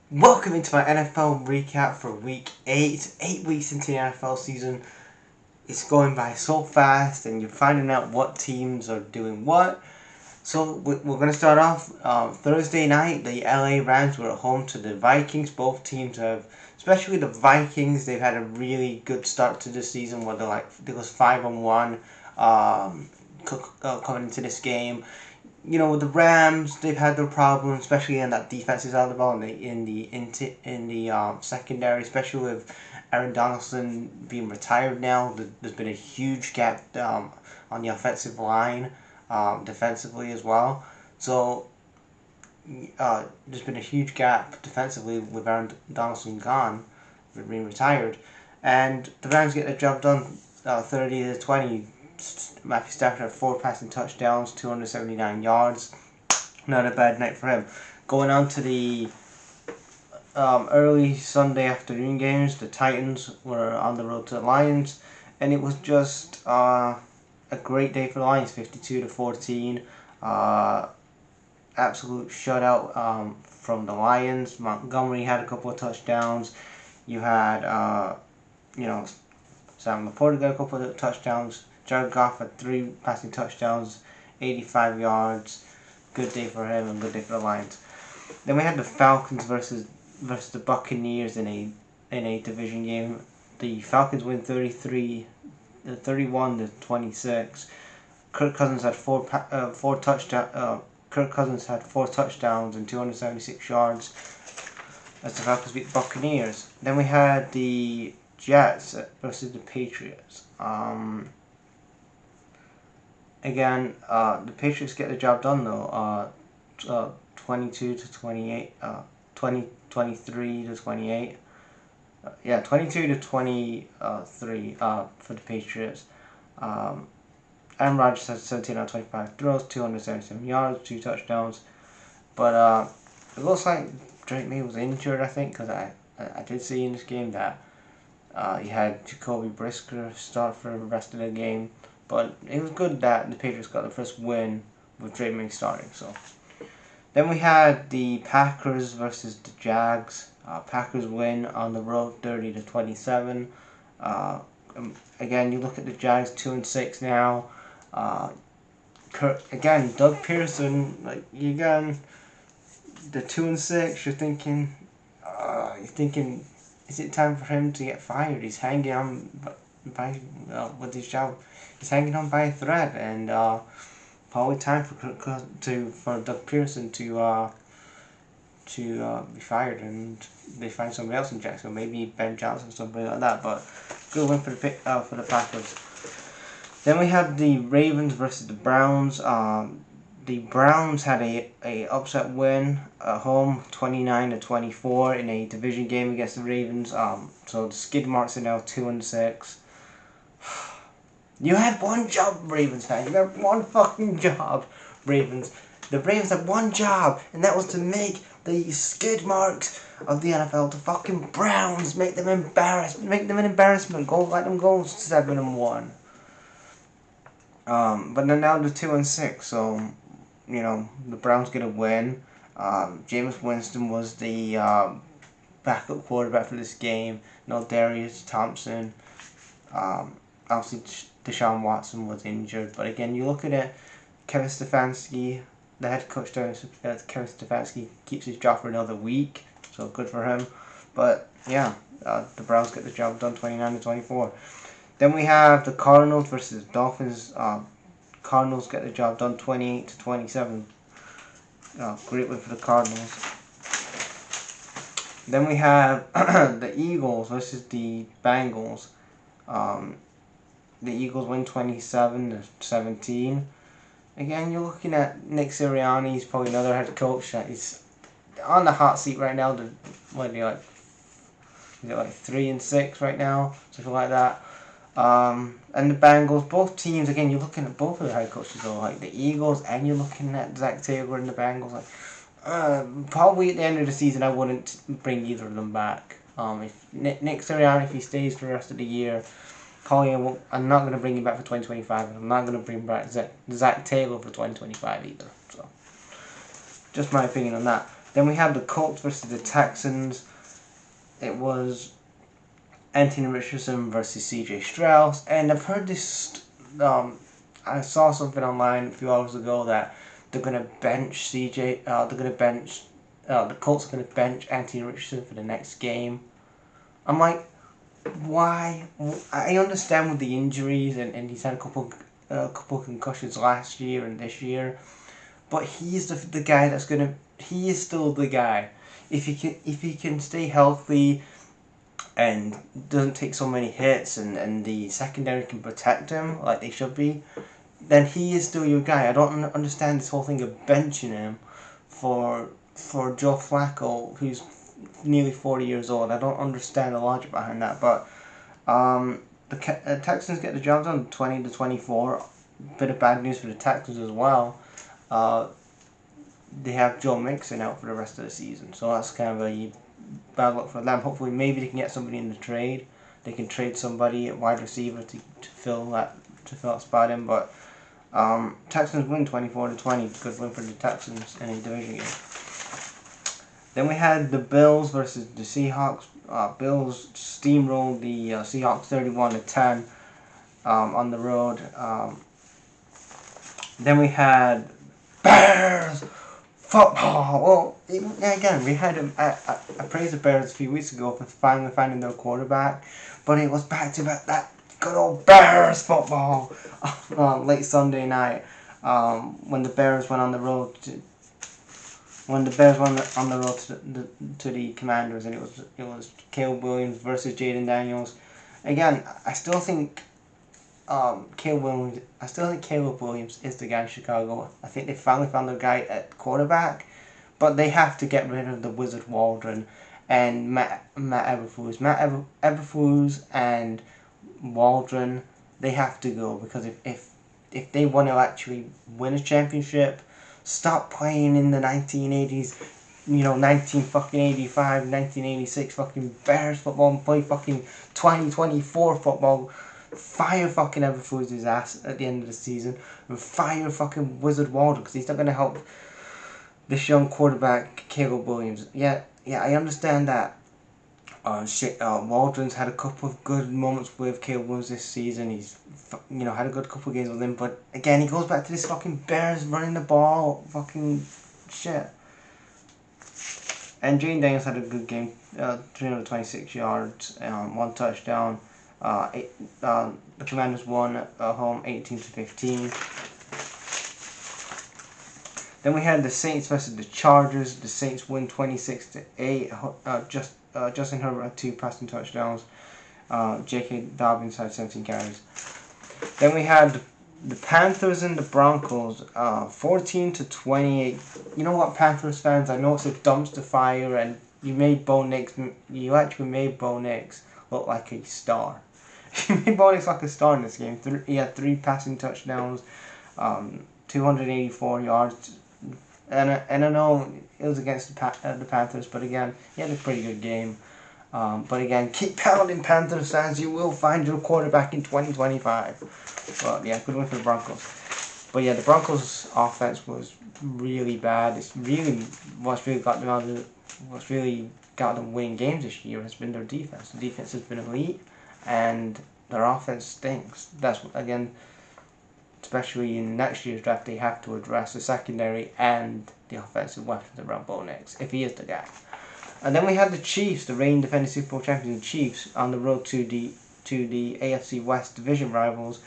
Welcome into my NFL recap for week 8. 8 weeks into the NFL season. It's going by so fast, and you're finding out what teams are doing what. So we're going to start off Thursday night. The LA Rams were at home to the Vikings. Both teams have, especially the Vikings, they've had a really good start to the season where they was 5-1 coming into this game. With the Rams, they've had their problems, especially in that defensive side of the ball, in the secondary, especially with Aaron Donaldson being retired now. There's been a huge gap on the offensive line, defensively as well. So there's been a huge gap defensively with Aaron Donaldson gone, being retired, and the Rams get the job done, 30-20. Matthew Stafford had 4 passing touchdowns, 279 yards. Not a bad night for him. Going on to the early Sunday afternoon games, the Titans were on the road to the Lions, and it was just a great day for the Lions, 52-14. Absolute shutout from the Lions. Montgomery had a couple of touchdowns. You had, Sam Laporta got a couple of touchdowns. Jared Goff had 3 passing touchdowns, 85 yards. Good day for him and good day for the Lions. Then we had the Falcons versus the Buccaneers in a division game. The Falcons win 31-26. Kirk Cousins had Kirk Cousins had 4 touchdowns and 276 yards as the Falcons beat the Buccaneers. Then we had the Jets versus the Patriots. Again, the Patriots get the job done though. 22-28, 23-28. 22-23 for the Patriots. Aaron Rodgers has 17 out of 25 throws, 277 yards, 2 touchdowns. But it looks like Drake May was injured, I think, because I did see in this game that he had Jacoby Brisker start for the rest of the game. But it was good that the Patriots got the first win with Drake May starting. So then we had the Packers versus the Jags. Packers win on the road 30-27. Again, you look at the Jags 2-6 now. Again, Doug Pearson, the 2-6. You're thinking, is it time for him to get fired? He's hanging on with his job. He's hanging on by a thread, and probably time for Doug Pearson to be fired, and they find somebody else in Jacksonville, maybe Ben Johnson, somebody like that. But good win for the Packers. Then we had the Ravens versus the Browns. The Browns had a upset win at home, 29-24 in a division game against the Ravens. So the skid marks are now 2-6. You had one job, Ravens fans. You had one fucking job, Ravens. The Ravens had one job, and that was to make the skid marks of the NFL to fucking Browns. Make them embarrassed. Make them an embarrassment. Let them go 7-1. But then now they're 2-6. So the Browns get a win. Jameis Winston was the backup quarterback for this game. No Darius Thompson. Obviously, Deshaun Watson was injured. But again, you look at it, Kevin Stefanski, the head coach, Kevin Stefanski, keeps his job for another week. So good for him. But yeah, the Browns get the job done 29-24. Then we have the Cardinals versus Dolphins. Cardinals get the job done 28-27. Great win for the Cardinals. Then we have the Eagles versus the Bengals. The Eagles win 27-17. Again, you're looking at Nick Sirianni. He's probably another head coach that is on the hot seat right now. What are they like? Is it like 3-6 right now? Something like that. And the Bengals, both teams, again, you're looking at both of the head coaches, though, like the Eagles, and you're looking at Zach Taylor and the Bengals. Probably at the end of the season, I wouldn't bring either of them back. If Nick Sirianni, if he stays for the rest of the year, probably I'm not going to bring him back for 2025, and I'm not going to bring back Zach Taylor for 2025 either. So, just my opinion on that. Then we had the Colts versus the Texans. It was Anthony Richardson versus C.J. Stroud, and I've heard this. I saw something online a few hours ago that they're gonna bench CJ. They're gonna bench. The Colts are gonna bench Anthony Richardson for the next game. I'm like, why? I understand with the injuries and he's had a couple concussions last year and this year, but he's the guy that's gonna. He is still the guy. If he can stay healthy and doesn't take so many hits and the secondary can protect him like they should be, then he is still your guy. I don't understand this whole thing of benching him for Joe Flacco, who's nearly 40 years old. I don't understand the logic behind that, but the Texans get the job done 20-24. Bit of bad news for the Texans as well. They have Joe Mixon out for the rest of the season, so that's kind of a bad luck for them. Hopefully, maybe they can get somebody in the trade. They can trade somebody at wide receiver to fill that spot in. But Texans win 24-20. Good win for the Texans in a division game. Then we had the Bills versus the Seahawks. Bills steamrolled the Seahawks 31-10 on the road. Then we had Bears football. Well, again, we had I praised the Bears a few weeks ago for finally finding their quarterback, but it was back to back that good old Bears football late Sunday night when the Bears went on the road to. When the Bears went on the road to the Commanders, and it was Caleb Williams versus Jaden Daniels. Again, I still think Caleb Williams is the guy in Chicago. I think they finally found their guy at quarterback, but they have to get rid of the Wizard Waldron and Matt Eberflus. Eberflus and Waldron, they have to go, because if they want to actually win a championship, stop playing in the 1980s, 1985, 1986 fucking Bears football and play fucking 2024 football. Fire fucking Eberflus' ass at the end of the season, and fire fucking Wizard Waldron, because he's not going to help this young quarterback, Caleb Williams. Yeah, I understand that. Waldron's had a couple of good moments with Caleb Williams this season. He's, had a good couple of games with him, but again, he goes back to this fucking Bears running the ball, fucking shit. And Jaden Daniels had a good game, 326 yards, one touchdown. The Commanders won at home 18-15. Then we had the Saints versus the Chargers. The Saints win 26-8. Justin Herbert had 2 passing touchdowns. J.K. Dobbins had 17 carries. Then we had the Panthers and the Broncos, 14-28. You know what, Panthers fans? I know it's a dumpster fire, and you actually made Bo Nix look like a star. You made Bo Nix like a star in this game. He had 3 passing touchdowns, 284 yards. And I know it was against the Panthers, but again, he had a pretty good game. But again, keep pounding, Panthers fans. You will find your quarterback in 2025. Well, yeah, good win for the Broncos. But yeah, the Broncos' offense was really bad. What's really got them winning games this year has been their defense. The defense has been elite, and their offense stinks. That's, again, especially in next year's draft, they have to address the secondary and the offensive weapons around Bo Nix, if he is the guy. And then we had the Chiefs, the reigning defending Super Bowl champions, Chiefs, on the road to the AFC West division rivals,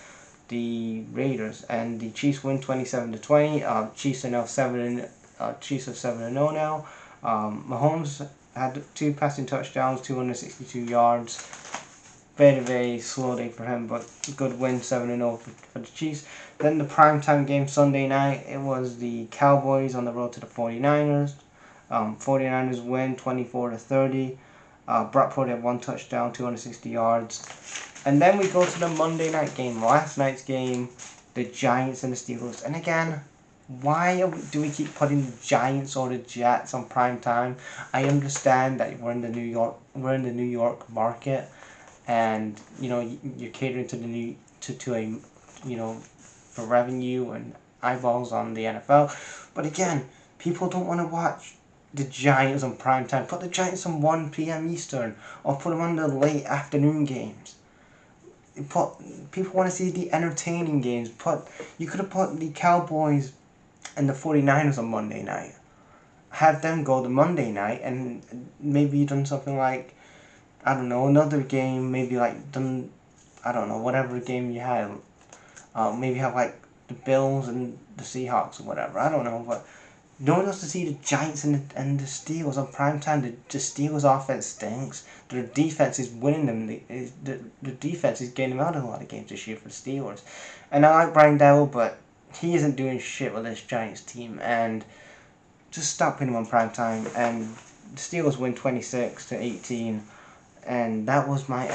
the Raiders, and the Chiefs win 27-20. Chiefs are now 7-0 now. Mahomes had 2 passing touchdowns, 262 yards. Bit of a slow day for him, but good win, 7-0 for the Chiefs. Then the primetime game Sunday night, it was the Cowboys on the road to the 49ers. 49ers win 24-30. Brock Purdy had 1 touchdown, 260 yards. And then we go to the Monday night game, last night's game, the Giants and the Steelers. And again, why do we keep putting the Giants or the Jets on prime time? I understand that we're in the New York market, and you're catering to for revenue and eyeballs on the NFL. But again, people don't want to watch the Giants on prime time. Put the Giants on 1 p.m. Eastern, or put them on the late afternoon games. People want to see the entertaining games. You could have put the Cowboys and the 49ers on Monday night. Have them go the Monday night, and maybe you done something like, I don't know, another game, maybe like done, I don't know, whatever game you had. Maybe have like the Bills and the Seahawks or whatever. I don't know, but no one wants to see the Giants and the Steelers on prime time. The Steelers offense stinks. Their defense is winning them. The defense is getting them out of a lot of games this year for the Steelers. And I like Brian Dowell, but he isn't doing shit with this Giants team. And just stop putting him on prime time. And the Steelers win 26-18. And that was my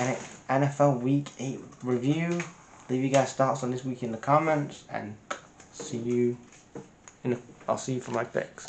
NFL Week 8 review. Leave you guys' thoughts on this week in the comments, and I'll see you for my picks.